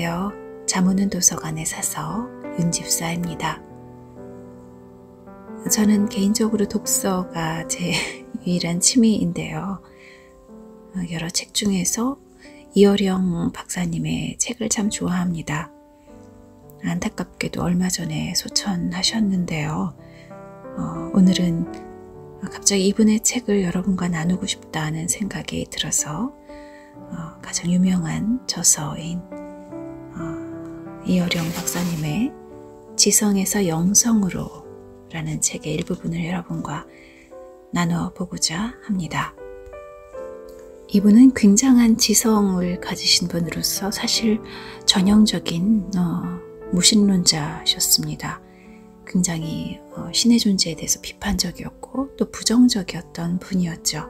안녕하세요. 잠오는 도서관에 사서 윤집사입니다. 저는 개인적으로 독서가 제 유일한 취미인데요. 여러 책 중에서 이어령 박사님의 책을 참 좋아합니다. 안타깝게도 얼마 전에 소천하셨는데요. 오늘은 갑자기 이분의 책을 여러분과 나누고 싶다는 생각이 들어서 가장 유명한 저서인 이어령 박사님의 지성에서 영성으로 라는 책의 일부분을 여러분과 나누어 보고자 합니다. 이분은 굉장한 지성을 가지신 분으로서 사실 전형적인 무신론자셨습니다. 굉장히 신의 존재에 대해서 비판적이었고 또 부정적이었던 분이었죠.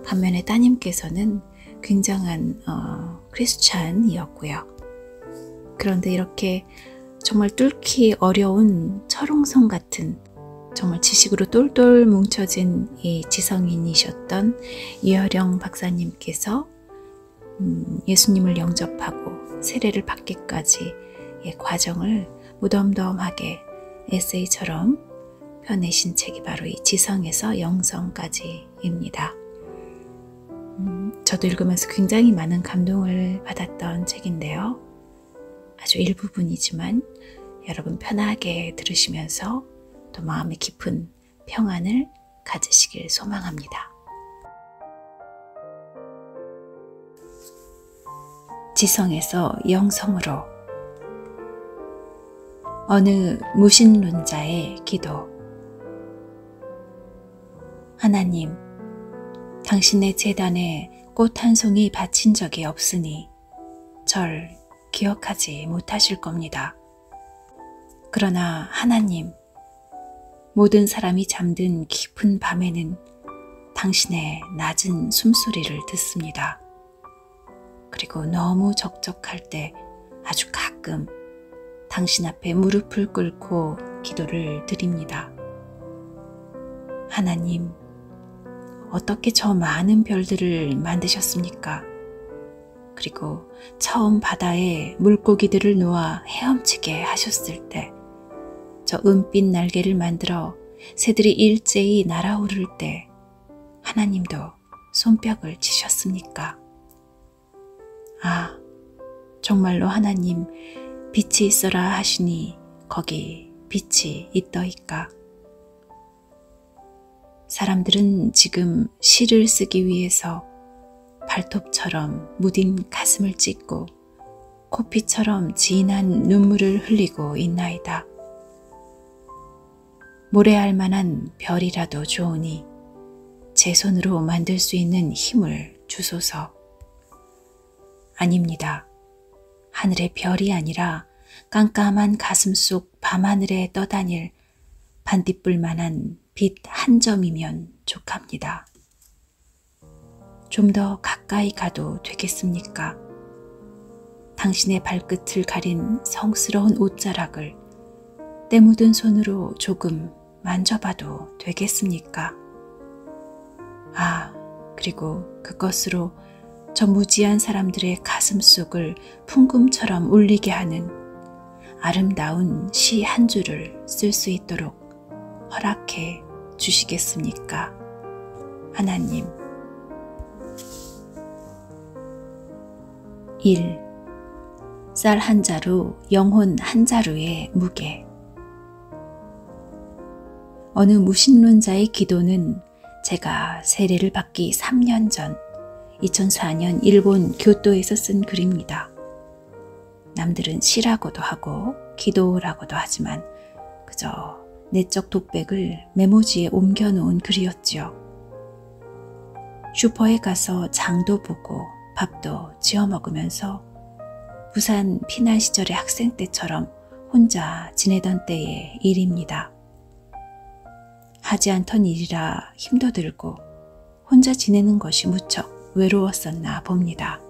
반면에 따님께서는 굉장한 크리스찬이었고요. 그런데 이렇게 정말 뚫기 어려운 철옹성 같은 정말 지식으로 똘똘 뭉쳐진 이 지성인이셨던 이어령 박사님께서 예수님을 영접하고 세례를 받기까지의 과정을 무덤덤하게 에세이처럼 펴내신 책이 바로 이 지성에서 영성까지입니다. 저도 읽으면서 굉장히 많은 감동을 받았던 책인데요. 아주 일부분이지만 여러분 편하게 들으시면서 또 마음의 깊은 평안을 가지시길 소망합니다. 지성에서 영성으로. 어느 무신론자의 기도. 하나님, 당신의 제단에 꽃 한 송이 바친 적이 없으니 절 기억하지 못하실 겁니다. 그러나 하나님, 모든 사람이 잠든 깊은 밤에는 당신의 낮은 숨소리를 듣습니다. 그리고 너무 적적할 때 아주 가끔 당신 앞에 무릎을 꿇고 기도를 드립니다. 하나님, 어떻게 저 많은 별들을 만드셨습니까? 그리고 처음 바다에 물고기들을 놓아 헤엄치게 하셨을 때, 저 은빛 날개를 만들어 새들이 일제히 날아오를 때 하나님도 손뼉을 치셨습니까? 아, 정말로 하나님, 빛이 있어라 하시니 거기 빛이 있더이까? 사람들은 지금 시를 쓰기 위해서 발톱처럼 무딘 가슴을 찢고 코피처럼 진한 눈물을 흘리고 있나이다. 모래알 만한 별이라도 좋으니 제 손으로 만들 수 있는 힘을 주소서. 아닙니다. 하늘의 별이 아니라 깜깜한 가슴 속 밤하늘에 떠다닐 반딧불만한 빛 한 점이면 족합니다. 좀 더 가까이 가도 되겠습니까? 당신의 발끝을 가린 성스러운 옷자락을 때 묻은 손으로 조금 만져봐도 되겠습니까? 아, 그리고 그것으로 저 무지한 사람들의 가슴 속을 풍금처럼 울리게 하는 아름다운 시 한 줄을 쓸 수 있도록 허락해 주시겠습니까? 하나님. 1. 쌀 한 자루, 영혼 한 자루의 무게. 어느 무신론자의 기도는 제가 세례를 받기 3년 전 2004년 일본 교토에서 쓴 글입니다. 남들은 시라고도 하고 기도라고도 하지만 그저 내적 독백을 메모지에 옮겨놓은 글이었지요. 슈퍼에 가서 장도 보고 밥도 지어 먹으면서 부산 피난 시절의 학생 때처럼 혼자 지내던 때의 일입니다. 하지 않던 일이라 힘도 들고 혼자 지내는 것이 무척 외로웠었나 봅니다.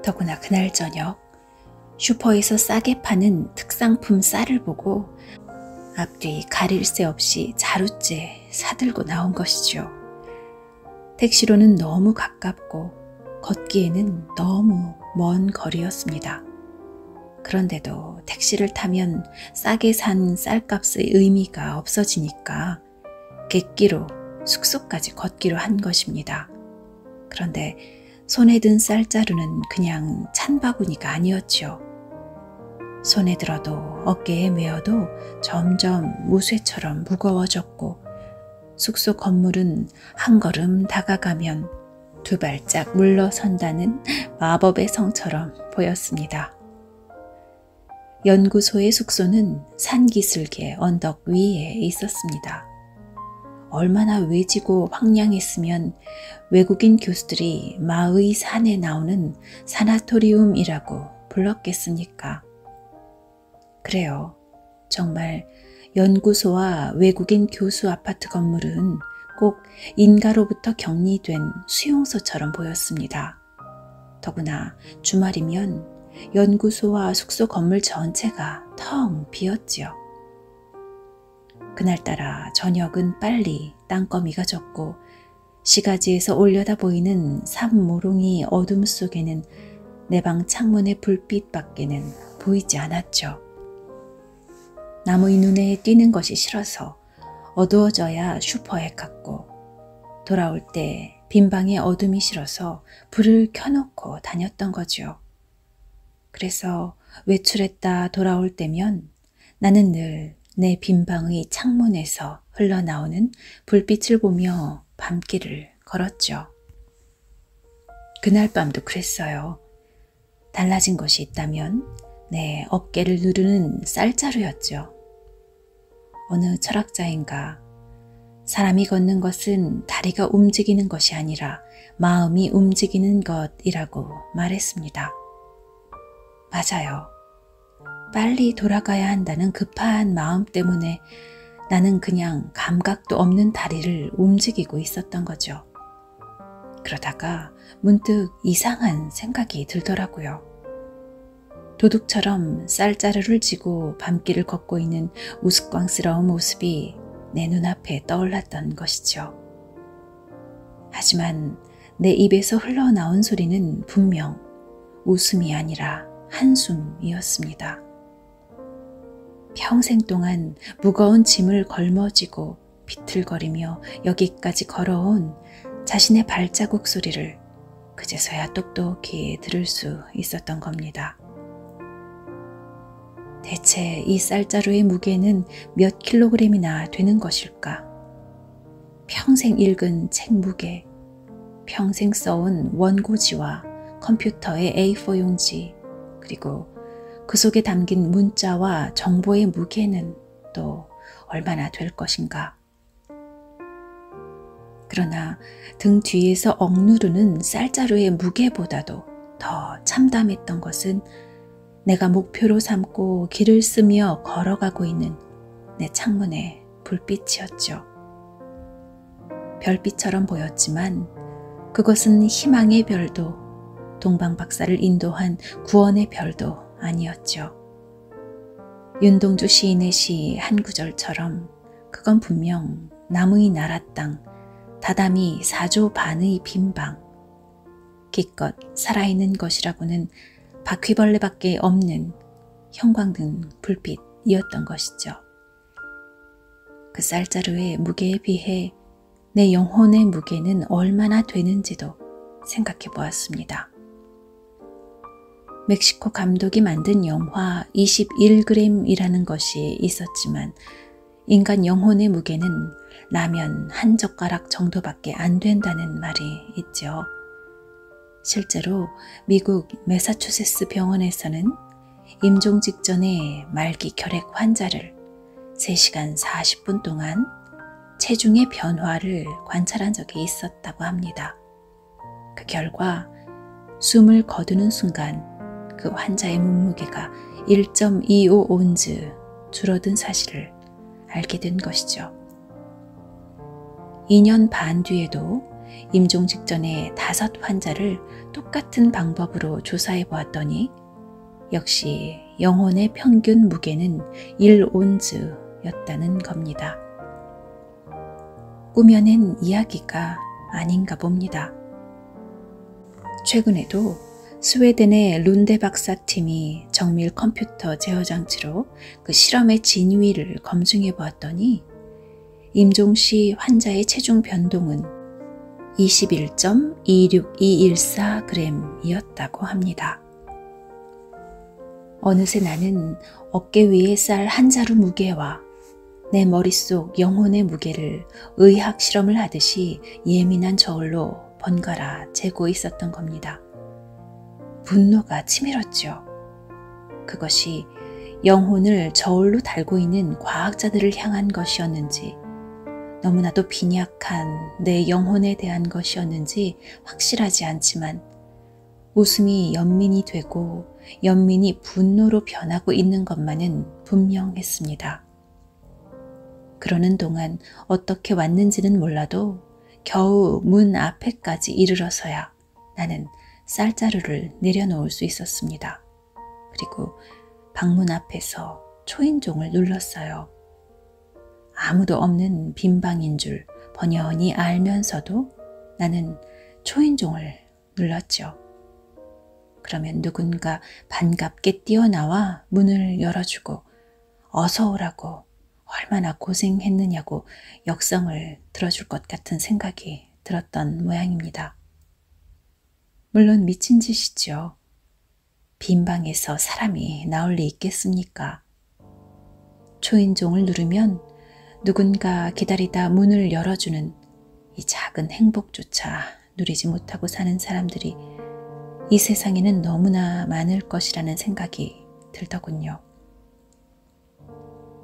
더구나 그날 저녁 슈퍼에서 싸게 파는 특상품 쌀을 보고 앞뒤 가릴 새 없이 자루째 사들고 나온 것이죠. 택시로는 너무 가깝고 걷기에는 너무 먼 거리였습니다. 그런데도 택시를 타면 싸게 산 쌀값의 의미가 없어지니까 객기로 숙소까지 걷기로 한 것입니다. 그런데 손에 든 쌀자루는 그냥 찬바구니가 아니었죠. 손에 들어도 어깨에 메어도 점점 무쇠처럼 무거워졌고 숙소 건물은 한 걸음 다가가면 두 발짝 물러선다는 마법의 성처럼 보였습니다. 연구소의 숙소는 산기슭의 언덕 위에 있었습니다. 얼마나 외지고 황량했으면 외국인 교수들이 마의 산에 나오는 사나토리움이라고 불렀겠습니까? 그래요. 정말 연구소와 외국인 교수 아파트 건물은 꼭 인가로부터 격리된 수용소처럼 보였습니다. 더구나 주말이면 연구소와 숙소 건물 전체가 텅 비었지요. 그날따라 저녁은 빨리 땅거미가 졌고 시가지에서 올려다 보이는 산모롱이 어둠 속에는 내 방 창문의 불빛밖에는 보이지 않았죠. 남의 눈에 띄는 것이 싫어서 어두워져야 슈퍼에 갔고 돌아올 때 빈 방의 어둠이 싫어서 불을 켜놓고 다녔던 거죠. 그래서 외출했다 돌아올 때면 나는 늘 내 빈 방의 창문에서 흘러나오는 불빛을 보며 밤길을 걸었죠. 그날 밤도 그랬어요. 달라진 것이 있다면 내 어깨를 누르는 쌀자루였죠. 어느 철학자인가 사람이 걷는 것은 다리가 움직이는 것이 아니라 마음이 움직이는 것이라고 말했습니다. 맞아요. 빨리 돌아가야 한다는 급한 마음 때문에 나는 그냥 감각도 없는 다리를 움직이고 있었던 거죠. 그러다가 문득 이상한 생각이 들더라고요. 도둑처럼 쌀자루를 쥐고 밤길을 걷고 있는 우스꽝스러운 모습이 내 눈앞에 떠올랐던 것이죠. 하지만 내 입에서 흘러나온 소리는 분명 웃음이 아니라 한숨이었습니다. 평생 동안 무거운 짐을 걸머쥐고 비틀거리며 여기까지 걸어온 자신의 발자국 소리를 그제서야 똑똑히 들을 수 있었던 겁니다. 대체 이 쌀자루의 무게는 몇 킬로그램이나 되는 것일까? 평생 읽은 책 무게, 평생 써온 원고지와 컴퓨터의 A4 용지, 그리고 그 속에 담긴 문자와 정보의 무게는 또 얼마나 될 것인가? 그러나 등 뒤에서 억누르는 쌀자루의 무게보다도 더 참담했던 것은 내가 목표로 삼고 길을 쓰며 걸어가고 있는 내 창문의 불빛이었죠. 별빛처럼 보였지만 그것은 희망의 별도, 동방박사를 인도한 구원의 별도 아니었죠. 윤동주 시인의 시 한 구절처럼 그건 분명 나무의 나라 땅, 다다미 4조 반의 빈방, 기껏 살아있는 것이라고는 바퀴벌레밖에 없는 형광등 불빛이었던 것이죠. 그 쌀자루의 무게에 비해 내 영혼의 무게는 얼마나 되는지도 생각해 보았습니다. 멕시코 감독이 만든 영화 21g이라는 것이 있었지만 인간 영혼의 무게는 라면 한 젓가락 정도밖에 안 된다는 말이 있죠. 실제로 미국 매사추세츠 병원에서는 임종 직전에 말기 결핵 환자를 3시간 40분 동안 체중의 변화를 관찰한 적이 있었다고 합니다. 그 결과 숨을 거두는 순간 그 환자의 몸무게가 1.25온즈 줄어든 사실을 알게 된 것이죠. 2년 반 뒤에도 임종 직전에 5 환자를 똑같은 방법으로 조사해 보았더니 역시 영혼의 평균 무게는 1온즈였다는 겁니다. 꾸며낸 이야기가 아닌가 봅니다. 최근에도 스웨덴의 룬데 박사팀이 정밀 컴퓨터 제어 장치로 그 실험의 진위를 검증해 보았더니 임종 시 환자의 체중 변동은 21.26214g이었다고 합니다. 어느새 나는 어깨 위의 쌀 한 자루 무게와 내 머릿속 영혼의 무게를 의학 실험을 하듯이 예민한 저울로 번갈아 재고 있었던 겁니다. 분노가 치밀었죠. 그것이 영혼을 저울로 달고 있는 과학자들을 향한 것이었는지, 너무나도 빈약한 내 영혼에 대한 것이었는지 확실하지 않지만 웃음이 연민이 되고 연민이 분노로 변하고 있는 것만은 분명했습니다. 그러는 동안 어떻게 왔는지는 몰라도 겨우 문 앞에까지 이르러서야 나는 쌀자루를 내려놓을 수 있었습니다. 그리고 방문 앞에서 초인종을 눌렀어요. 아무도 없는 빈 방인 줄 번연히 알면서도 나는 초인종을 눌렀죠. 그러면 누군가 반갑게 뛰어나와 문을 열어주고 어서 오라고 얼마나 고생했느냐고 역성을 들어줄 것 같은 생각이 들었던 모양입니다. 물론 미친 짓이죠. 빈 방에서 사람이 나올 리 있겠습니까? 초인종을 누르면 누군가 기다리다 문을 열어주는 이 작은 행복조차 누리지 못하고 사는 사람들이 이 세상에는 너무나 많을 것이라는 생각이 들더군요.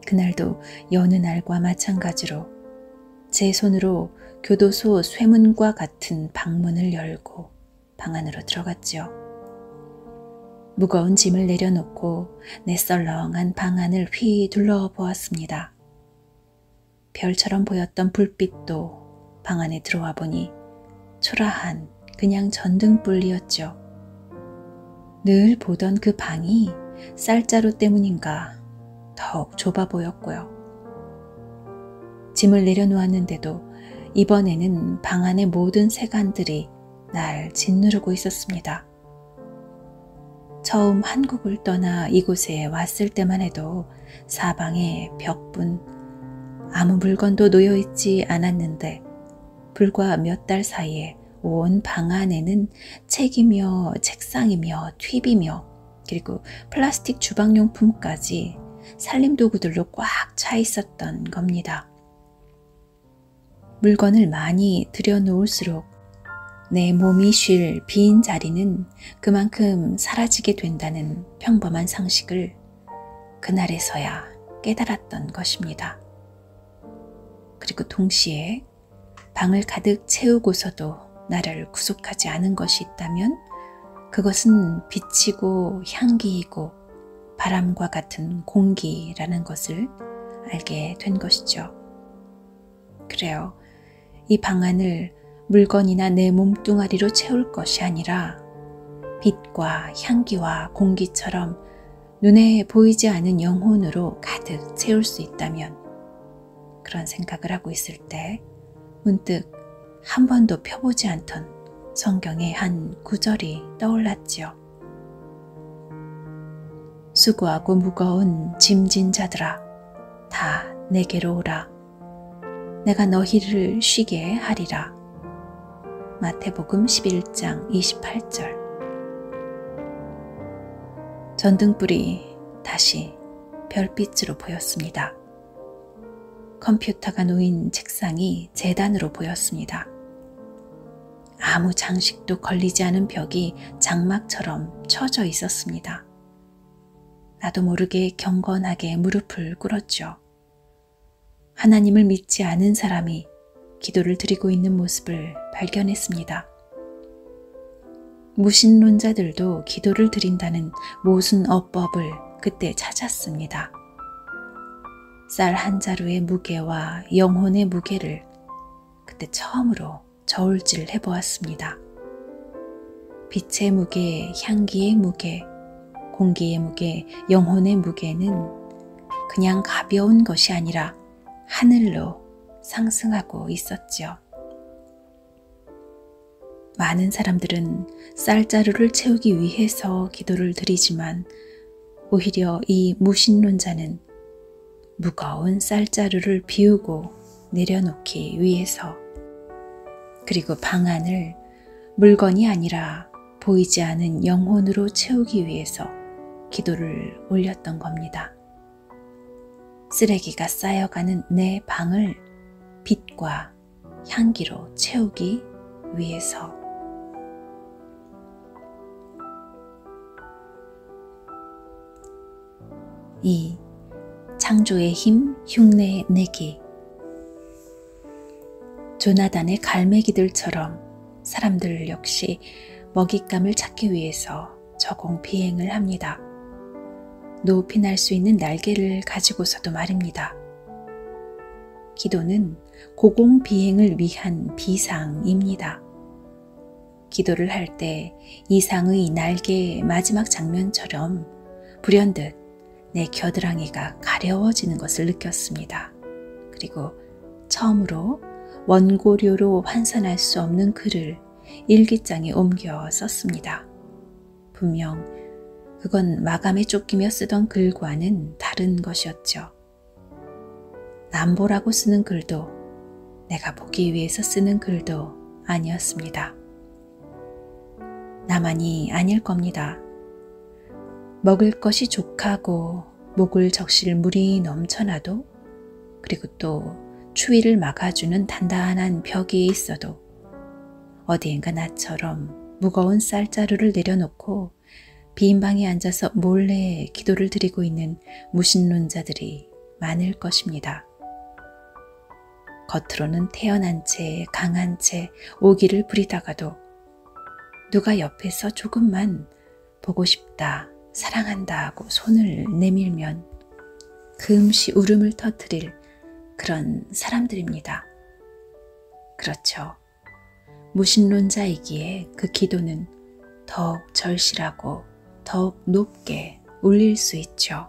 그날도 여느 날과 마찬가지로 제 손으로 교도소 쇠문과 같은 방문을 열고 방 안으로 들어갔지요. 무거운 짐을 내려놓고 내 썰렁한 방 안을 휘 둘러보았습니다. 별처럼 보였던 불빛도 방 안에 들어와 보니 초라한 그냥 전등불이었죠. 늘 보던 그 방이 쌀자루 때문인가 더욱 좁아 보였고요. 짐을 내려놓았는데도 이번에는 방 안의 모든 세간들이 날 짓누르고 있었습니다. 처음 한국을 떠나 이곳에 왔을 때만 해도 사방에 벽분, 아무 물건도 놓여있지 않았는데 불과 몇 달 사이에 온 방 안에는 책이며 책상이며 튀비며 그리고 플라스틱 주방용품까지 살림도구들로 꽉 차 있었던 겁니다. 물건을 많이 들여놓을수록 내 몸이 쉴 빈 자리는 그만큼 사라지게 된다는 평범한 상식을 그날에서야 깨달았던 것입니다. 그리고 동시에 방을 가득 채우고서도 나를 구속하지 않은 것이 있다면 그것은 빛이고 향기이고 바람과 같은 공기라는 것을 알게 된 것이죠. 그래요. 이 방 안을 물건이나 내 몸뚱아리로 채울 것이 아니라 빛과 향기와 공기처럼 눈에 보이지 않은 영혼으로 가득 채울 수 있다면, 그런 생각을 하고 있을 때 문득 한 번도 펴보지 않던 성경의 한 구절이 떠올랐지요. 수고하고 무거운 짐진 자들아, 다 내게로 오라. 내가 너희를 쉬게 하리라. 마태복음 11장 28절. 전등불이 다시 별빛으로 보였습니다. 컴퓨터가 놓인 책상이 재단으로 보였습니다. 아무 장식도 걸리지 않은 벽이 장막처럼 쳐져 있었습니다. 나도 모르게 경건하게 무릎을 꿇었죠. 하나님을 믿지 않은 사람이 기도를 드리고 있는 모습을 발견했습니다. 무신론자들도 기도를 드린다는 모순어법을 그때 찾았습니다. 쌀 한 자루의 무게와 영혼의 무게를 그때 처음으로 저울질 해보았습니다. 빛의 무게, 향기의 무게, 공기의 무게, 영혼의 무게는 그냥 가벼운 것이 아니라 하늘로 상승하고 있었지요. 많은 사람들은 쌀자루를 채우기 위해서 기도를 드리지만 오히려 이 무신론자는 무거운 쌀자루를 비우고 내려놓기 위해서, 그리고 방안을 물건이 아니라 보이지 않은 영혼으로 채우기 위해서 기도를 올렸던 겁니다. 쓰레기가 쌓여가는 내 방을 빛과 향기로 채우기 위해서. 이 창조의 힘 흉내 내기. 조나단의 갈매기들처럼 사람들 역시 먹잇감을 찾기 위해서 저공비행을 합니다. 높이 날 수 있는 날개를 가지고서도 말입니다. 기도는 고공비행을 위한 비상입니다. 기도를 할 때 이상의 날개의 마지막 장면처럼 불현듯 내 겨드랑이가 가려워지는 것을 느꼈습니다. 그리고 처음으로 원고료로 환산할 수 없는 글을 일기장에 옮겨 썼습니다. 분명 그건 마감에 쫓기며 쓰던 글과는 다른 것이었죠. 남보라고 쓰는 글도 내가 보기 위해서 쓰는 글도 아니었습니다. 나만이 아닐 겁니다. 먹을 것이 족하고 목을 적실 물이 넘쳐나도, 그리고 또 추위를 막아주는 단단한 벽이 있어도 어디엔가 나처럼 무거운 쌀자루를 내려놓고 빈 방에 앉아서 몰래 기도를 드리고 있는 무신론자들이 많을 것입니다. 겉으로는 태어난 채 강한 채 오기를 부리다가도 누가 옆에서 조금만 보고 싶다, 사랑한다 하고 손을 내밀면 금시 울음을 터뜨릴 그런 사람들입니다. 그렇죠. 무신론자이기에 그 기도는 더욱 절실하고 더욱 높게 울릴 수 있죠.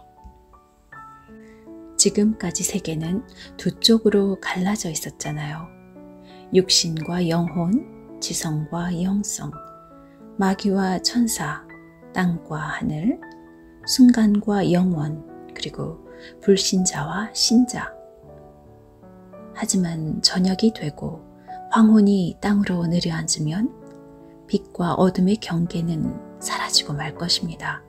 지금까지 세계는 두 쪽으로 갈라져 있었잖아요. 육신과 영혼, 지성과 영성, 마귀와 천사, 땅과 하늘, 순간과 영원, 그리고 불신자와 신자. 하지만 저녁이 되고 황혼이 땅으로 내려앉으면 빛과 어둠의 경계는 사라지고 말 것입니다.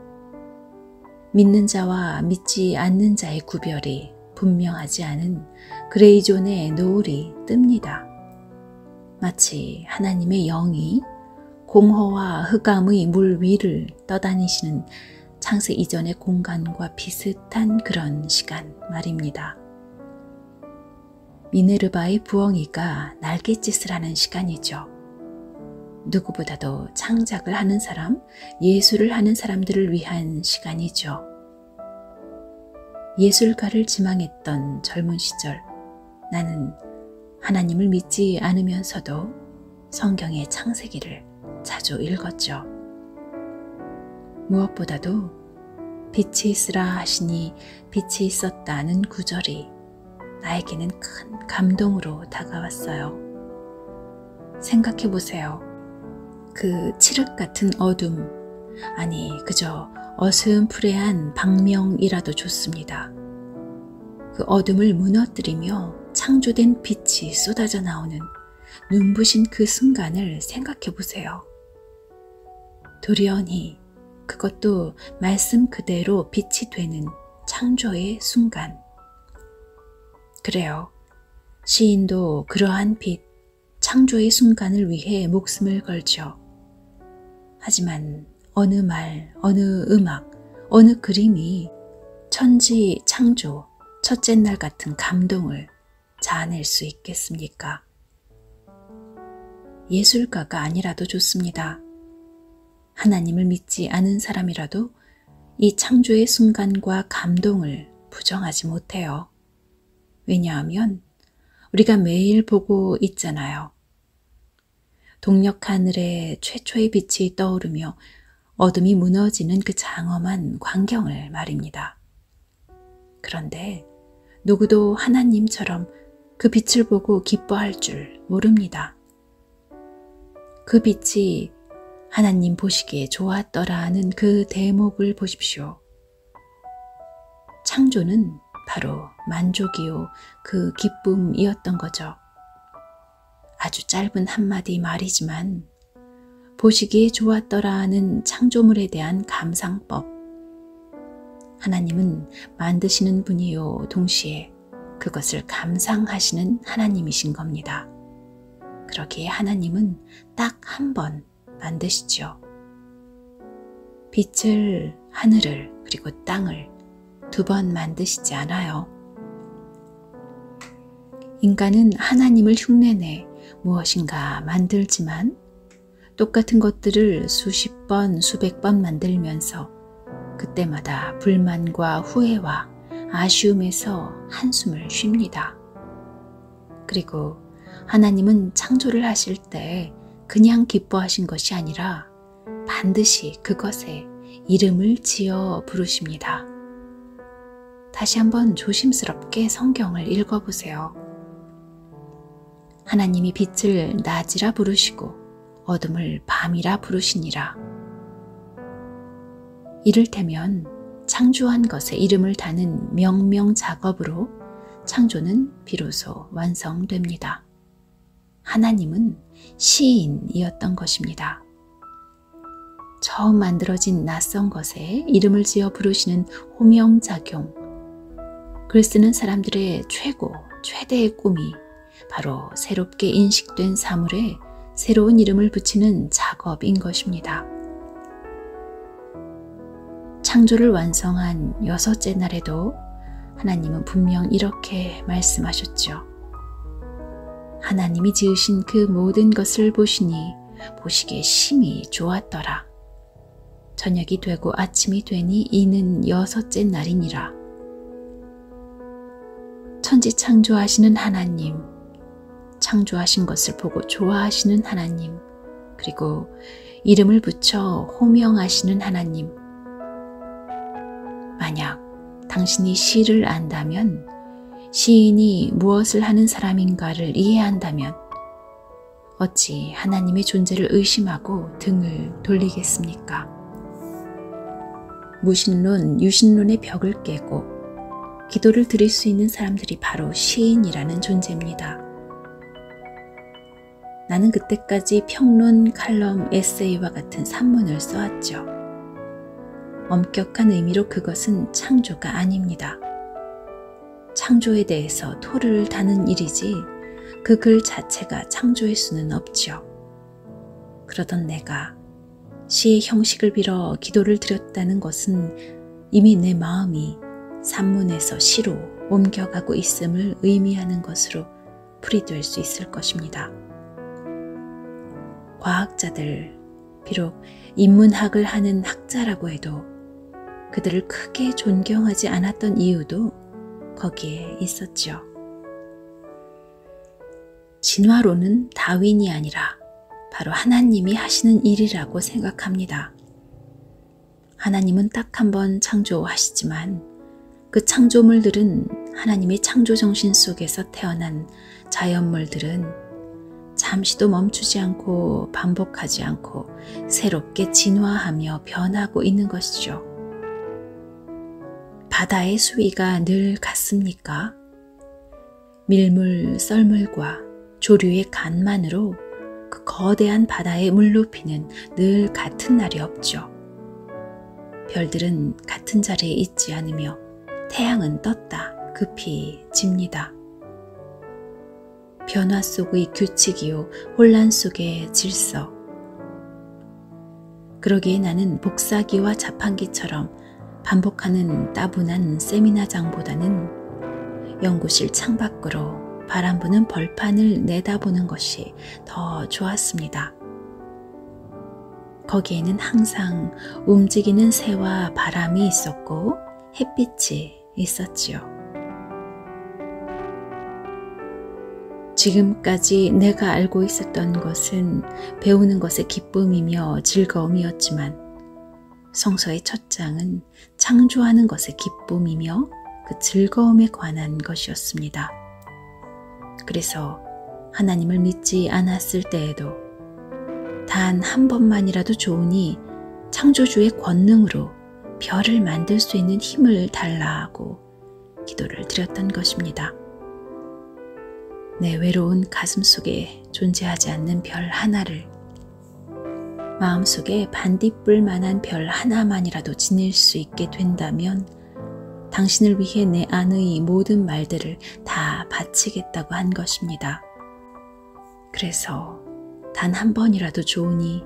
믿는 자와 믿지 않는 자의 구별이 분명하지 않은 그레이존의 노을이 뜹니다. 마치 하나님의 영이 공허와 흑암의 물 위를 떠다니시는 창세 이전의 공간과 비슷한 그런 시간 말입니다. 미네르바의 부엉이가 날갯짓을 하는 시간이죠. 누구보다도 창작을 하는 사람, 예술을 하는 사람들을 위한 시간이죠. 예술가를 지망했던 젊은 시절, 나는 하나님을 믿지 않으면서도 성경의 창세기를 자주 읽었죠. 무엇보다도 빛이 있으라 하시니 빛이 있었다는 구절이 나에게는 큰 감동으로 다가왔어요. 생각해 보세요. 그 칠흑 같은 어둠, 아니 그저 어슴푸레한 방명이라도 좋습니다. 그 어둠을 무너뜨리며 창조된 빛이 쏟아져 나오는 눈부신 그 순간을 생각해 보세요. 도리어니 그것도 말씀 그대로 빛이 되는 창조의 순간. 그래요. 시인도 그러한 빛, 창조의 순간을 위해 목숨을 걸죠. 하지만 어느 말, 어느 음악, 어느 그림이 천지 창조, 첫째 날 같은 감동을 자아낼 수 있겠습니까? 예술가가 아니라도 좋습니다. 하나님을 믿지 않은 사람이라도 이 창조의 순간과 감동을 부정하지 못해요. 왜냐하면 우리가 매일 보고 있잖아요. 동력 하늘에 최초의 빛이 떠오르며 어둠이 무너지는 그 장엄한 광경을 말입니다. 그런데 누구도 하나님처럼 그 빛을 보고 기뻐할 줄 모릅니다. 그 빛이 하나님 보시기에 좋았더라 하는 그 대목을 보십시오. 창조는 바로 만족이요 그 기쁨이었던 거죠. 아주 짧은 한마디 말이지만 보시기에 좋았더라 하는 창조물에 대한 감상법. 하나님은 만드시는 분이요 동시에 그것을 감상하시는 하나님이신 겁니다. 그러기에 하나님은 딱 한 번 만드시죠. 빛을, 하늘을, 그리고 땅을 두 번 만드시지 않아요. 인간은 하나님을 흉내내 무엇인가 만들지만 똑같은 것들을 수십 번, 수백 번 만들면서 그때마다 불만과 후회와 아쉬움에서 한숨을 쉽니다. 그리고 하나님은 창조를 하실 때 그냥 기뻐하신 것이 아니라 반드시 그것에 이름을 지어 부르십니다. 다시 한번 조심스럽게 성경을 읽어보세요. 하나님이 빛을 낮이라 부르시고 어둠을 밤이라 부르시니라. 이를테면 창조한 것에 이름을 다는 명명 작업으로 창조는 비로소 완성됩니다. 하나님은 시인이었던 것입니다. 처음 만들어진 낯선 것에 이름을 지어 부르시는 호명작용. 글 쓰는 사람들의 최대의 꿈이 바로 새롭게 인식된 사물에 새로운 이름을 붙이는 작업인 것입니다. 창조를 완성한 6째 날에도 하나님은 분명 이렇게 말씀하셨죠. 하나님이 지으신 그 모든 것을 보시니 보시기에 심히 좋았더라. 저녁이 되고 아침이 되니 이는 6째 날이니라. 천지 창조하시는 하나님, 창조하신 것을 보고 좋아하시는 하나님, 그리고 이름을 붙여 호명하시는 하나님. 만약 당신이 시를 안다면, 시인이 무엇을 하는 사람인가를 이해한다면 어찌 하나님의 존재를 의심하고 등을 돌리겠습니까? 무신론, 유신론의 벽을 깨고 기도를 드릴 수 있는 사람들이 바로 시인이라는 존재입니다. 나는 그때까지 평론, 칼럼, 에세이와 같은 산문을 써왔죠. 엄격한 의미로 그것은 창조가 아닙니다. 창조에 대해서 토를 다는 일이지 그 글 자체가 창조일 수는 없죠. 그러던 내가 시의 형식을 빌어 기도를 드렸다는 것은 이미 내 마음이 산문에서 시로 옮겨가고 있음을 의미하는 것으로 풀이될 수 있을 것입니다. 과학자들, 비록 인문학을 하는 학자라고 해도 그들을 크게 존경하지 않았던 이유도 거기에 있었죠. 진화론은 다윈이 아니라 바로 하나님이 하시는 일이라고 생각합니다. 하나님은 딱 한 번 창조하시지만 그 창조물들은 하나님의 창조 정신 속에서 태어난 자연물들은 잠시도 멈추지 않고 반복하지 않고 새롭게 진화하며 변하고 있는 것이죠. 바다의 수위가 늘 같습니까? 밀물, 썰물과 조류의 간만으로 그 거대한 바다의 물높이는 늘 같은 날이 없죠. 별들은 같은 자리에 있지 않으며 태양은 떴다 급히 집니다. 변화 속의 규칙이요 혼란 속의 질서. 그러기에 나는 복사기와 자판기처럼 반복하는 따분한 세미나장보다는 연구실 창밖으로 바람 부는 벌판을 내다보는 것이 더 좋았습니다. 거기에는 항상 움직이는 새와 바람이 있었고 햇빛이 있었지요. 지금까지 내가 알고 있었던 것은 배우는 것의 기쁨이며 즐거움이었지만 성서의 첫 장은 창조하는 것의 기쁨이며 그 즐거움에 관한 것이었습니다. 그래서 하나님을 믿지 않았을 때에도 단 한 번만이라도 좋으니 창조주의 권능으로 별을 만들 수 있는 힘을 달라고 기도를 드렸던 것입니다. 내 외로운 가슴 속에 존재하지 않는 별 하나를 마음속에 반딧불만한 별 하나만이라도 지닐 수 있게 된다면 당신을 위해 내 안의 모든 말들을 다 바치겠다고 한 것입니다. 그래서 단 한 번이라도 좋으니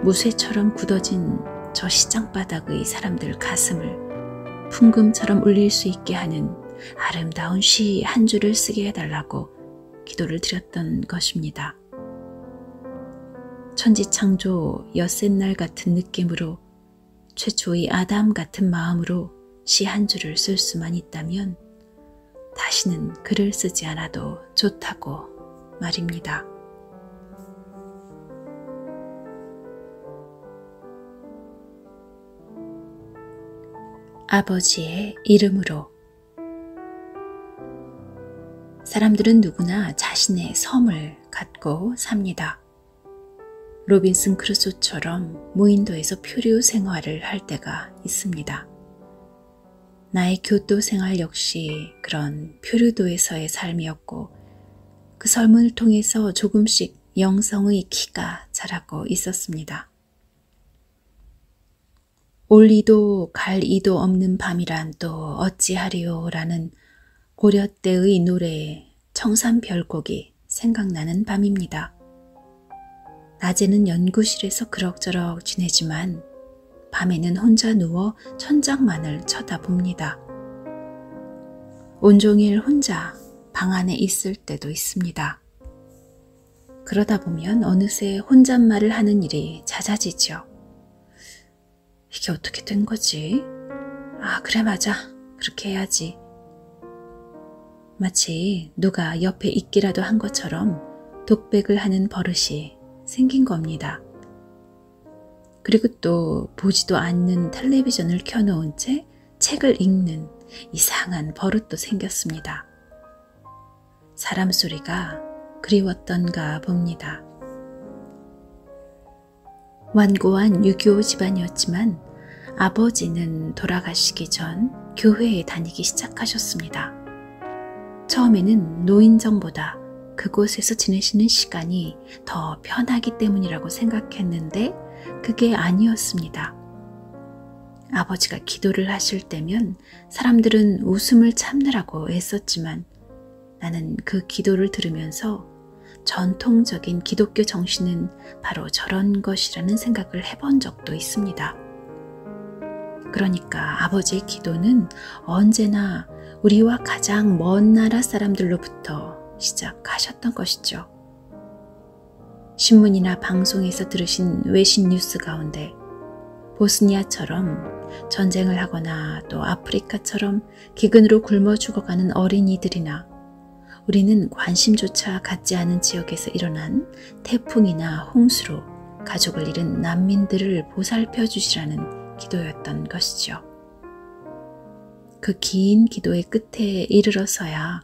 무쇠처럼 굳어진 저 시장바닥의 사람들 가슴을 풍금처럼 울릴 수 있게 하는 아름다운 시 한 줄을 쓰게 해달라고 기도를 드렸던 것입니다. 천지창조 엿새날 같은 느낌으로 최초의 아담 같은 마음으로 시 한 줄을 쓸 수만 있다면 다시는 글을 쓰지 않아도 좋다고 말입니다. 아버지의 이름으로. 사람들은 누구나 자신의 섬을 갖고 삽니다. 로빈슨 크루소처럼 무인도에서 표류 생활을 할 때가 있습니다. 나의 교도 생활 역시 그런 표류도에서의 삶이었고 그 삶을 통해서 조금씩 영성의 키가 자라고 있었습니다. 올 이도 갈 이도 없는 밤이란 또 어찌하리요 라는 고려 때의 노래의 청산별곡이 생각나는 밤입니다. 낮에는 연구실에서 그럭저럭 지내지만 밤에는 혼자 누워 천장만을 쳐다봅니다. 온종일 혼자 방 안에 있을 때도 있습니다. 그러다 보면 어느새 혼잣말을 하는 일이 잦아지죠. 이게 어떻게 된 거지? 아, 그래 맞아. 그렇게 해야지. 마치 누가 옆에 있기라도 한 것처럼 독백을 하는 버릇이 생긴 겁니다. 그리고 또 보지도 않는 텔레비전을 켜놓은 채 책을 읽는 이상한 버릇도 생겼습니다. 사람 소리가 그리웠던가 봅니다. 완고한 유교 집안이었지만 아버지는 돌아가시기 전 교회에 다니기 시작하셨습니다. 처음에는 노인정보다 그곳에서 지내시는 시간이 더 편하기 때문이라고 생각했는데 그게 아니었습니다. 아버지가 기도를 하실 때면 사람들은 웃음을 참느라고 애썼지만 나는 그 기도를 들으면서 전통적인 기독교 정신은 바로 저런 것이라는 생각을 해본 적도 있습니다. 그러니까 아버지의 기도는 언제나 우리와 가장 먼 나라 사람들로부터 시작하셨던 것이죠. 신문이나 방송에서 들으신 외신 뉴스 가운데 보스니아처럼 전쟁을 하거나 또 아프리카처럼 기근으로 굶어 죽어가는 어린이들이나 우리는 관심조차 갖지 않은 지역에서 일어난 태풍이나 홍수로 가족을 잃은 난민들을 보살펴 주시라는 기도였던 것이죠. 그 긴 기도의 끝에 이르러서야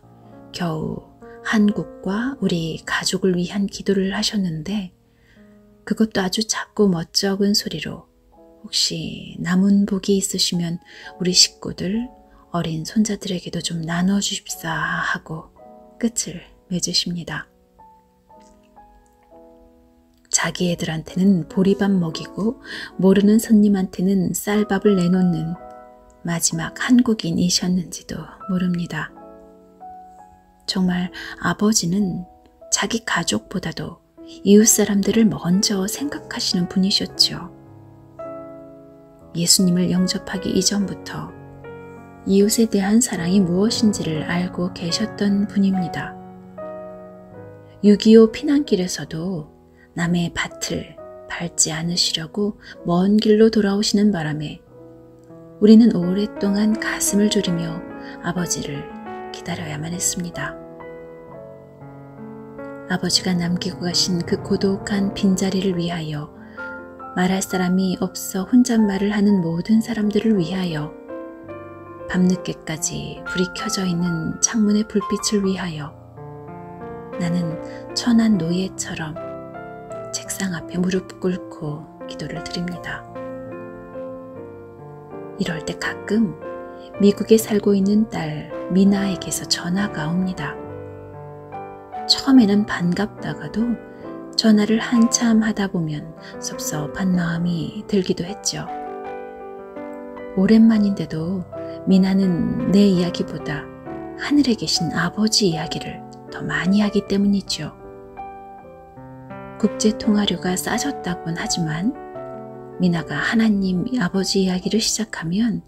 겨우 한국과 우리 가족을 위한 기도를 하셨는데 그것도 아주 작고 멋쩍은 소리로 혹시 남은 복이 있으시면 우리 식구들, 어린 손자들에게도 좀 나눠주십사 하고 끝을 맺으십니다. 자기 애들한테는 보리밥 먹이고 모르는 손님한테는 쌀밥을 내놓는 마지막 한국인이셨는지도 모릅니다. 정말 아버지는 자기 가족보다도 이웃 사람들을 먼저 생각하시는 분이셨죠. 예수님을 영접하기 이전부터 이웃에 대한 사랑이 무엇인지를 알고 계셨던 분입니다. 6.25 피난길에서도 남의 밭을 밟지 않으시려고 먼 길로 돌아오시는 바람에 우리는 오랫동안 가슴을 졸이며 아버지를 기다려야만 했습니다. 아버지가 남기고 가신 그 고독한 빈자리를 위하여, 말할 사람이 없어 혼잣말을 하는 모든 사람들을 위하여, 밤늦게까지 불이 켜져 있는 창문의 불빛을 위하여 나는 천한 노예처럼 책상 불상 앞에 무릎 꿇고 기도를 드립니다. 이럴 때 가끔 미국에 살고 있는 딸 미나에게서 전화가 옵니다. 처음에는 반갑다가도 전화를 한참 하다 보면 섭섭한 마음이 들기도 했죠. 오랜만인데도 미나는 내 이야기보다 하늘에 계신 아버지 이야기를 더 많이 하기 때문이죠. 국제통화료가 싸졌다곤 하지만 미나가 하나님 아버지 이야기를 시작하면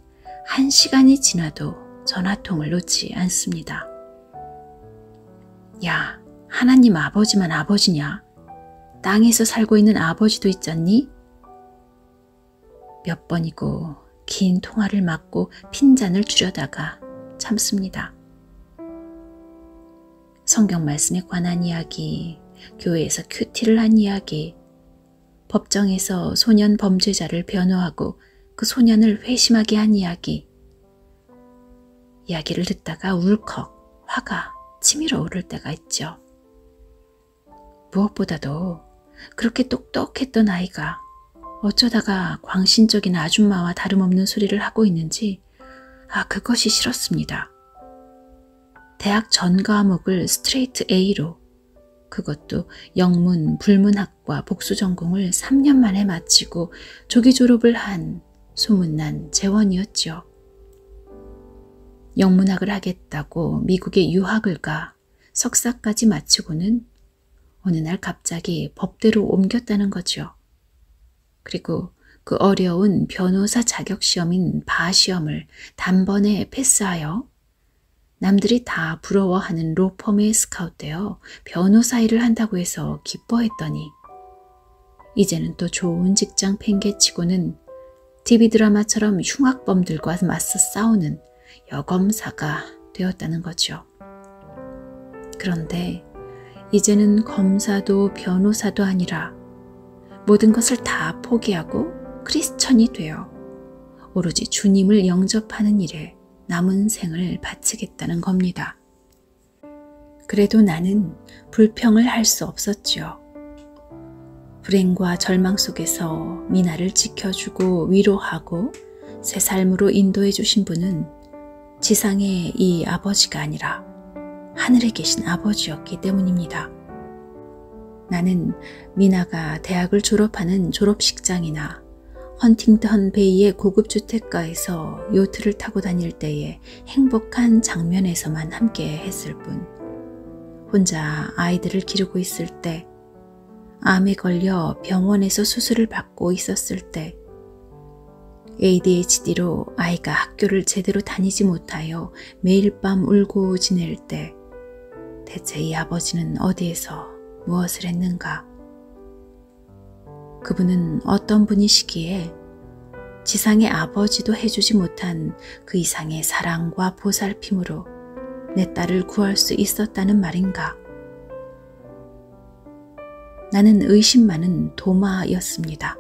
1시간이 지나도 전화통을 놓지 않습니다. 야, 하나님 아버지만 아버지냐? 땅에서 살고 있는 아버지도 있잖니? 몇 번이고 긴 통화를 막고 핀잔을 주려다가 참습니다. 성경 말씀에 관한 이야기, 교회에서 큐티를 한 이야기, 법정에서 소년 범죄자를 변호하고 그 소년을 회심하게 한 이야기를 듣다가 울컥 화가 치밀어 오를 때가 있죠. 무엇보다도 그렇게 똑똑했던 아이가 어쩌다가 광신적인 아줌마와 다름없는 소리를 하고 있는지 그것이 싫었습니다. 대학 전 과목을 스트레이트 A로, 그것도 영문, 불문학과 복수 전공을 3년 만에 마치고 조기 졸업을 한 소문난 재원이었죠. 영문학을 하겠다고 미국에 유학을 가 석사까지 마치고는 어느 날 갑자기 법대로 옮겼다는 거죠. 그리고 그 어려운 변호사 자격 시험인 바시험을 단번에 패스하여 남들이 다 부러워하는 로펌에 스카웃되어 변호사 일을 한다고 해서 기뻐했더니 이제는 또 좋은 직장 팽개치고는 TV 드라마처럼 흉악범들과 맞서 싸우는 여검사가 되었다는 거죠. 그런데 이제는 검사도 변호사도 아니라 모든 것을 다 포기하고 크리스천이 되어 오로지 주님을 영접하는 일에 남은 생을 바치겠다는 겁니다. 그래도 나는 불평을 할 수 없었죠. 불행과 절망 속에서 미나를 지켜주고 위로하고 새 삶으로 인도해 주신 분은 지상의 이 아버지가 아니라 하늘에 계신 아버지였기 때문입니다. 나는 미나가 대학을 졸업하는 졸업식장이나 헌팅턴 베이의 고급 주택가에서 요트를 타고 다닐 때의 행복한 장면에서만 함께 했을 뿐, 혼자 아이들을 기르고 있을 때, 암에 걸려 병원에서 수술을 받고 있었을 때, ADHD로 아이가 학교를 제대로 다니지 못하여 매일 밤 울고 지낼 때, 대체 이 아버지는 어디에서 무엇을 했는가? 그분은 어떤 분이시기에 지상의 아버지도 해주지 못한 그 이상의 사랑과 보살핌으로 내 딸을 구할 수 있었다는 말인가? 나는 의심 많은 도마였습니다.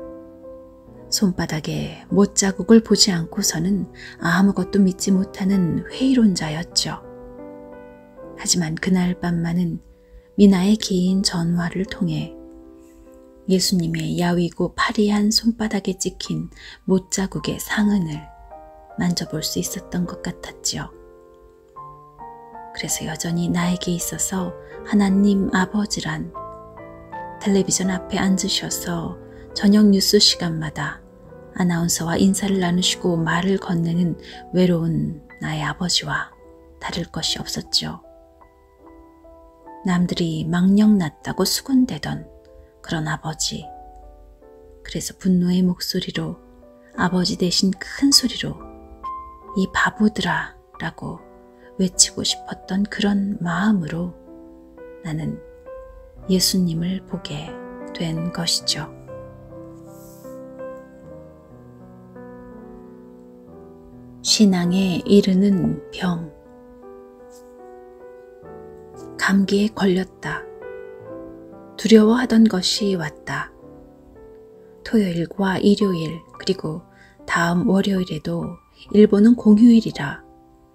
손바닥에 못자국을 보지 않고서는 아무것도 믿지 못하는 회의론자였죠. 하지만 그날 밤만은 미나의 긴 전화를 통해 예수님의 야위고 파리한 손바닥에 찍힌 못자국의 상흔을 만져볼 수 있었던 것 같았지요. 그래서 여전히 나에게 있어서 하나님 아버지란 텔레비전 앞에 앉으셔서 저녁 뉴스 시간마다 아나운서와 인사를 나누시고 말을 건네는 외로운 나의 아버지와 다를 것이 없었죠. 남들이 망령났다고 수군대던 그런 아버지. 그래서 분노의 목소리로, 아버지 대신 큰 소리로 이 바보들아 라고 외치고 싶었던 그런 마음으로 나는 예수님을 보게 된 것이죠. 신앙에 이르는 병. 감기에 걸렸다. 두려워하던 것이 왔다. 토요일과 일요일 그리고 다음 월요일에도 일본은 공휴일이라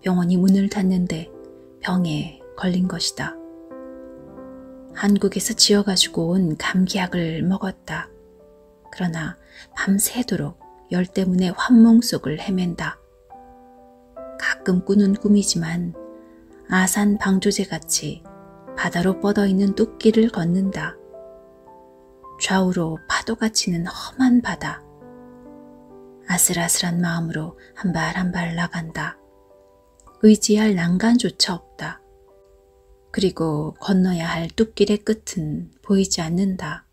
병원이 문을 닫는데 병에 걸린 것이다. 한국에서 지어가지고 온 감기약을 먹었다. 그러나 밤새도록 열 때문에 환몽 속을 헤맨다. 가끔 꾸는 꿈이지만 아산 방조제같이 바다로 뻗어있는 뚝길을 걷는다. 좌우로 파도가 치는 험한 바다. 아슬아슬한 마음으로 한 발 한 발 나간다. 의지할 난간조차 없다. 그리고 건너야 할 뚝길의 끝은 보이지 않는다.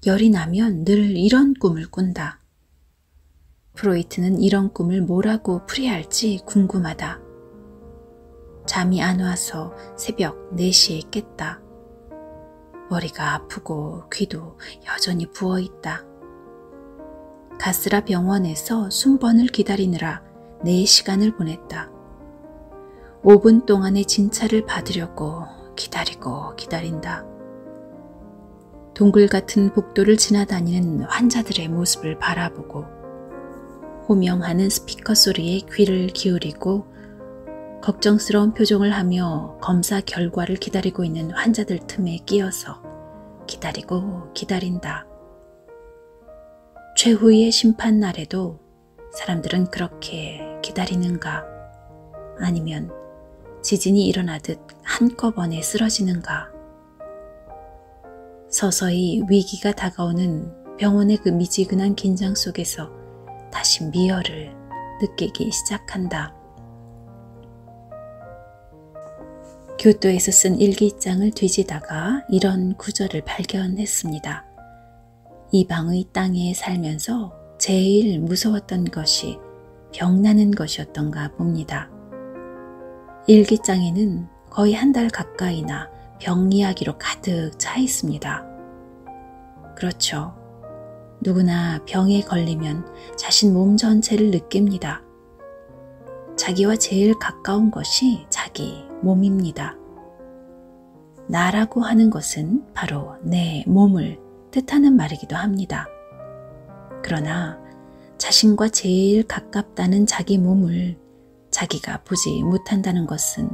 열이 나면 늘 이런 꿈을 꾼다. 프로이트는 이런 꿈을 뭐라고 풀이할지 궁금하다. 잠이 안 와서 새벽 4시에 깼다. 머리가 아프고 귀도 여전히 부어있다. 가스라 병원에서 순번을 기다리느라 4시간을 보냈다. 5분 동안의 진찰을 받으려고 기다리고 기다린다. 동굴 같은 복도를 지나다니는 환자들의 모습을 바라보고 호명하는 스피커 소리에 귀를 기울이고 걱정스러운 표정을 하며 검사 결과를 기다리고 있는 환자들 틈에 끼어서 기다리고 기다린다. 최후의 심판 날에도 사람들은 그렇게 기다리는가? 아니면 지진이 일어나듯 한꺼번에 쓰러지는가? 서서히 위기가 다가오는 병원의 그 미지근한 긴장 속에서 다시 미열을 느끼기 시작한다. 교토에서 쓴 일기장을 뒤지다가 이런 구절을 발견했습니다. 이방의 땅에 살면서 제일 무서웠던 것이 병나는 것이었던가 봅니다. 일기장에는 거의 한 달 가까이나 병 이야기로 가득 차 있습니다. 그렇죠. 누구나 병에 걸리면 자신 몸 전체를 느낍니다. 자기와 제일 가까운 것이 자기 몸입니다. 나라고 하는 것은 바로 내 몸을 뜻하는 말이기도 합니다. 그러나 자신과 제일 가깝다는 자기 몸을 자기가 보지 못한다는 것은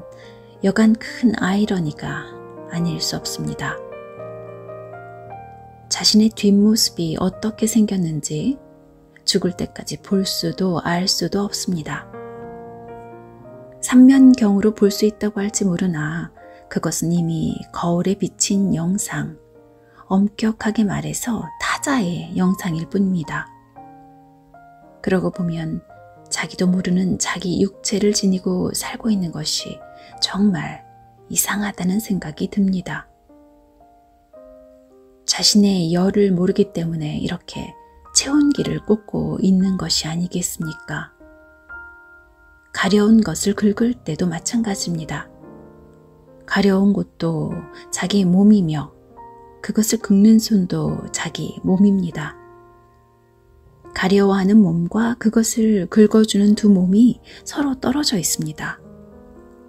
여간 큰 아이러니가 아닐 수 없습니다. 자신의 뒷모습이 어떻게 생겼는지 죽을 때까지 볼 수도 알 수도 없습니다. 삼면경으로 볼 수 있다고 할지 모르나 그것은 이미 거울에 비친 영상, 엄격하게 말해서 타자의 영상일 뿐입니다. 그러고 보면 자기도 모르는 자기 육체를 지니고 살고 있는 것이 정말 이상하다는 생각이 듭니다. 자신의 열을 모르기 때문에 이렇게 체온기를 꽂고 있는 것이 아니겠습니까? 가려운 것을 긁을 때도 마찬가지입니다. 가려운 곳도 자기 몸이며 그것을 긁는 손도 자기 몸입니다. 가려워하는 몸과 그것을 긁어주는 두 몸이 서로 떨어져 있습니다.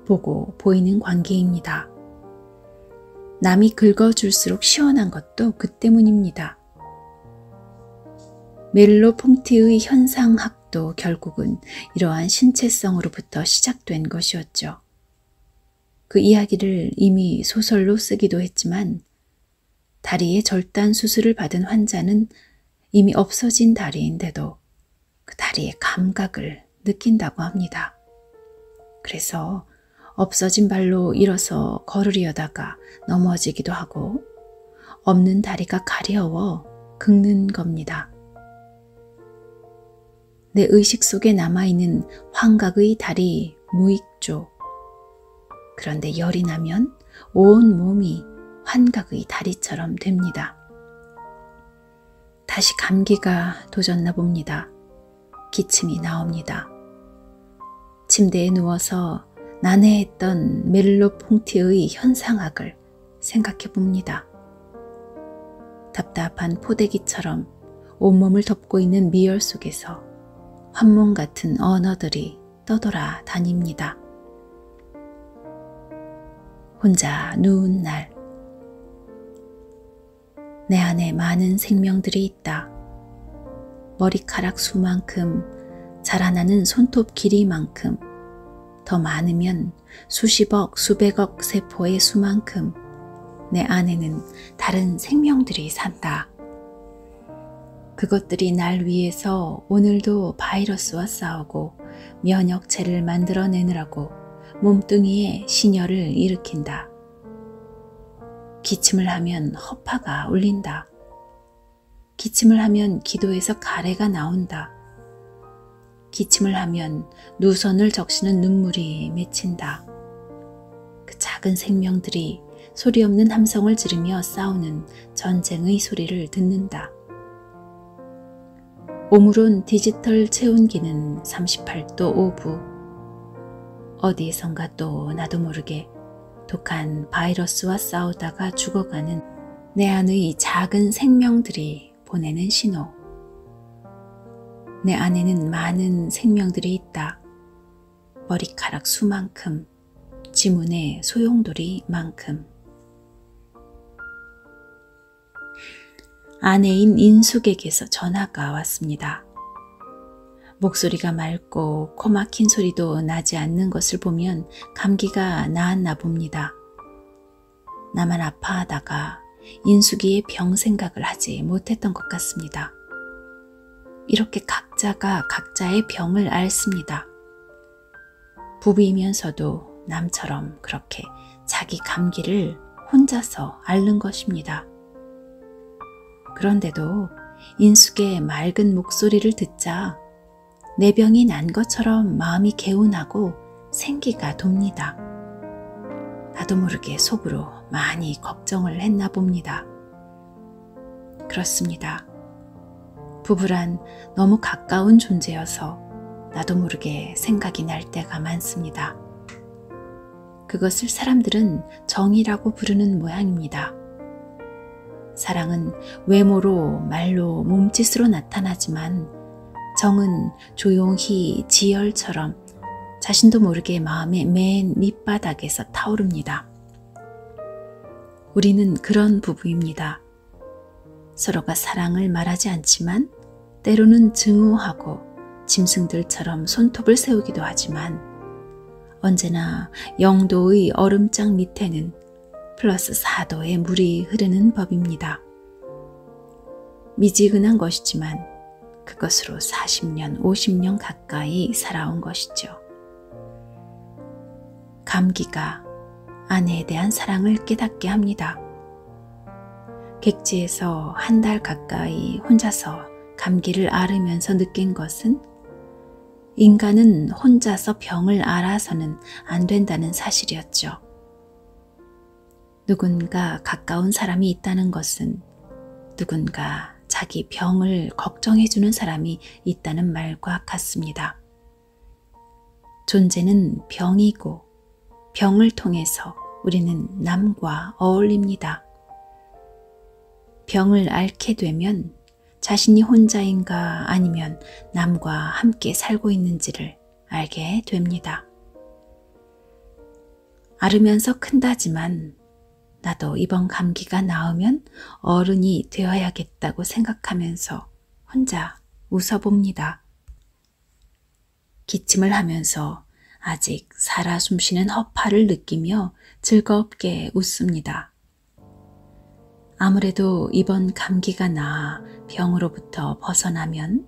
보고 보이는 관계입니다. 남이 긁어줄수록 시원한 것도 그 때문입니다. 멜로퐁티의 현상학도 결국은 이러한 신체성으로부터 시작된 것이었죠. 그 이야기를 이미 소설로 쓰기도 했지만 다리의 절단 수술을 받은 환자는 이미 없어진 다리인데도 그 다리의 감각을 느낀다고 합니다. 그래서 없어진 발로 일어서 걸으려다가 넘어지기도 하고 없는 다리가 가려워 긁는 겁니다. 내 의식 속에 남아있는 환각의 다리 무익조. 그런데 열이 나면 온 몸이 환각의 다리처럼 됩니다. 다시 감기가 도졌나 봅니다. 기침이 나옵니다. 침대에 누워서 난해했던 멜로퐁티의 현상학을 생각해 봅니다. 답답한 포대기처럼 온몸을 덮고 있는 미열 속에서 환몽 같은 언어들이 떠돌아 다닙니다. 혼자 누운 날, 내 안에 많은 생명들이 있다. 머리카락 수만큼, 자라나는 손톱 길이만큼, 더 많으면 수십억, 수백억 세포의 수만큼 내 안에는 다른 생명들이 산다. 그것들이 날 위해서 오늘도 바이러스와 싸우고 면역체를 만들어내느라고 몸뚱이에 신혈을 일으킨다. 기침을 하면 허파가 울린다. 기침을 하면 기도에서 가래가 나온다. 기침을 하면 누선을 적시는 눈물이 맺힌다. 그 작은 생명들이 소리 없는 함성을 지르며 싸우는 전쟁의 소리를 듣는다. 오므론 디지털 체온기는 38도 5분. 어디에선가 또 나도 모르게 독한 바이러스와 싸우다가 죽어가는 내 안의 작은 생명들이 보내는 신호. 내 안에는 많은 생명들이 있다. 머리카락 수만큼, 지문의 소용돌이만큼. 아내인 인숙에게서 전화가 왔습니다. 목소리가 맑고 코 막힌 소리도 나지 않는 것을 보면 감기가 나았나 봅니다. 나만 아파하다가 인숙이의 병 생각을 하지 못했던 것 같습니다. 이렇게 각자가 각자의 병을 앓습니다. 부부이면서도 남처럼 그렇게 자기 감기를 혼자서 앓는 것입니다. 그런데도 인숙의 맑은 목소리를 듣자 내 병이 난 것처럼 마음이 개운하고 생기가 돕니다. 나도 모르게 속으로 많이 걱정을 했나 봅니다. 그렇습니다. 부부란 너무 가까운 존재여서 나도 모르게 생각이 날 때가 많습니다. 그것을 사람들은 정이라고 부르는 모양입니다. 사랑은 외모로, 말로, 몸짓으로 나타나지만 정은 조용히 지열처럼 자신도 모르게 마음의 맨 밑바닥에서 타오릅니다. 우리는 그런 부부입니다. 서로가 사랑을 말하지 않지만 때로는 증오하고 짐승들처럼 손톱을 세우기도 하지만 언제나 0도의 얼음장 밑에는 플러스 4도의 물이 흐르는 법입니다. 미지근한 것이지만 그것으로 40년, 50년 가까이 살아온 것이죠. 감기가 아내에 대한 사랑을 깨닫게 합니다. 객지에서 한 달 가까이 혼자서 감기를 앓으면서 느낀 것은 인간은 혼자서 병을 앓아서는 안 된다는 사실이었죠. 누군가 가까운 사람이 있다는 것은 누군가 자기 병을 걱정해주는 사람이 있다는 말과 같습니다. 존재는 병이고 병을 통해서 우리는 남과 어울립니다. 병을 앓게 되면 자신이 혼자인가 아니면 남과 함께 살고 있는지를 알게 됩니다. 앓으면서 큰다지만 나도 이번 감기가 나으면 어른이 되어야겠다고 생각하면서 혼자 웃어봅니다. 기침을 하면서 아직 살아 숨쉬는 허파를 느끼며 즐겁게 웃습니다. 아무래도 이번 감기가 나아 병으로부터 벗어나면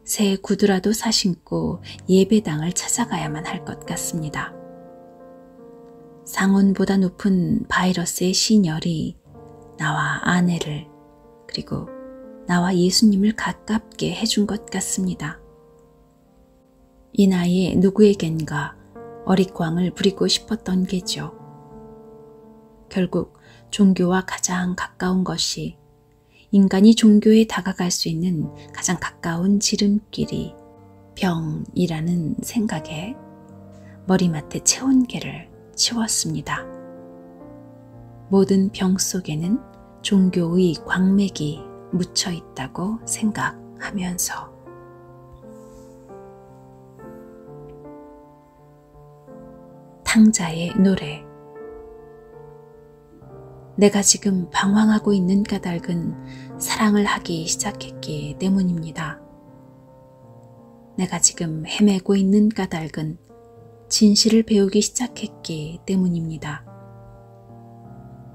새 구두라도 사신고 예배당을 찾아가야만 할 것 같습니다. 상온보다 높은 바이러스의 신열이 나와 아내를 그리고 나와 예수님을 가깝게 해준 것 같습니다. 이 나이에 누구에겐가 어릿광을 부리고 싶었던 게죠. 결국 종교와 가장 가까운 것이 인간이 종교에 다가갈 수 있는 가장 가까운 지름길이 병이라는 생각에 머리맡에 체온계를 치웠습니다. 모든 병 속에는 종교의 광맥이 묻혀 있다고 생각하면서 탕자의 노래. 내가 지금 방황하고 있는 까닭은 사랑을 하기 시작했기 때문입니다. 내가 지금 헤매고 있는 까닭은 진실을 배우기 시작했기 때문입니다.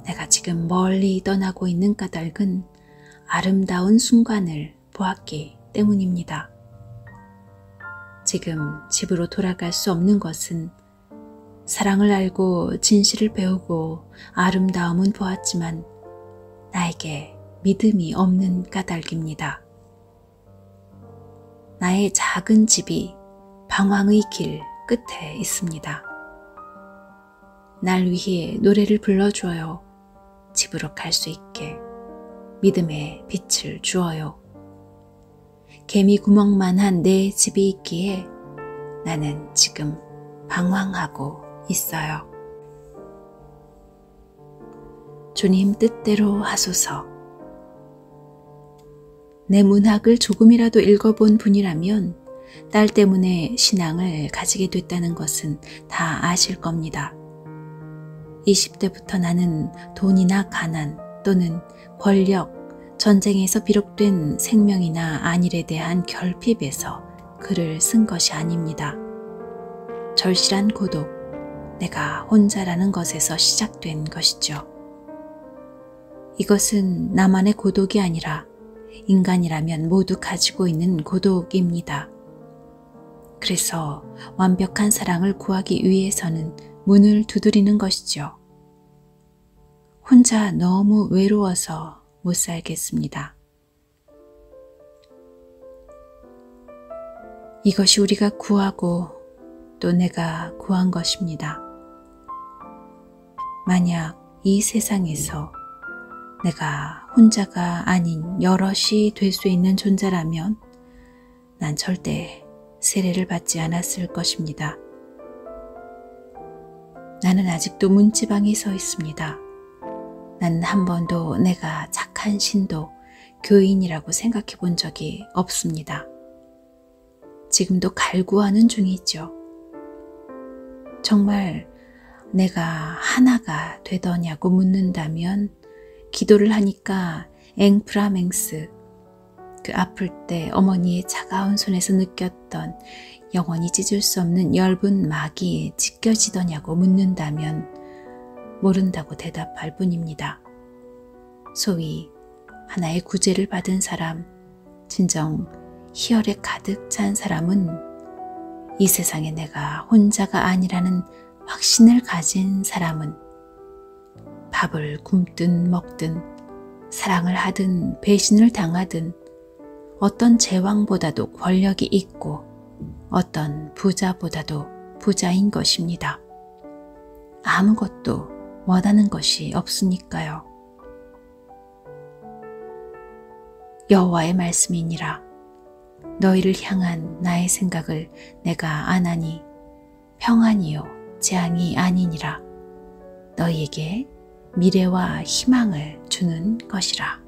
내가 지금 멀리 떠나고 있는 까닭은 아름다운 순간을 보았기 때문입니다. 지금 집으로 돌아갈 수 없는 것은 사랑을 알고 진실을 배우고 아름다움은 보았지만 나에게 믿음이 없는 까닭입니다. 나의 작은 집이 방황의 길 끝에 있습니다. 날 위해 노래를 불러줘요. 집으로 갈 수 있게 믿음의 빛을 주어요. 개미 구멍만한 내 집이 있기에 나는 지금 방황하고 있어요. 주님 뜻대로 하소서. 내 문학을 조금이라도 읽어본 분이라면 딸 때문에 신앙을 가지게 됐다는 것은 다 아실 겁니다. 20대부터 나는 돈이나 가난 또는 권력, 전쟁에서 비록된 생명이나 안일에 대한 결핍에서 글을 쓴 것이 아닙니다. 절실한 고독, 내가 혼자라는 것에서 시작된 것이죠. 이것은 나만의 고독이 아니라 인간이라면 모두 가지고 있는 고독입니다. 그래서 완벽한 사랑을 구하기 위해서는 문을 두드리는 것이죠. 혼자 너무 외로워서 못 살겠습니다. 이것이 우리가 구하고 또 내가 구한 것입니다. 만약 이 세상에서 내가 혼자가 아닌 여럿이 될 수 있는 존재라면 난 절대 세례를 받지 않았을 것입니다. 나는 아직도 문지방에 서 있습니다. 나는 한 번도 내가 착한 신도, 교인이라고 생각해 본 적이 없습니다. 지금도 갈구하는 중이죠. 정말 내가 하나가 되더냐고 묻는다면 기도를 하니까 앵프라맹스, 그 아플 때 어머니의 차가운 손에서 느꼈던 영원히 찢을 수 없는 엷은 막이 찢겨지더냐고 묻는다면 모른다고 대답할 뿐입니다. 소위 하나의 구제를 받은 사람, 진정 희열에 가득 찬 사람은 이 세상에 내가 혼자가 아니라는 확신을 가진 사람은 밥을 굶든 먹든 사랑을 하든 배신을 당하든 어떤 제왕보다도 권력이 있고 어떤 부자보다도 부자인 것입니다. 아무것도 원하는 것이 없으니까요. 여호와의 말씀이니라. 너희를 향한 나의 생각을 내가 아나니 평안이요 재앙이 아니니라. 너희에게 미래와 희망을 주는 것이라.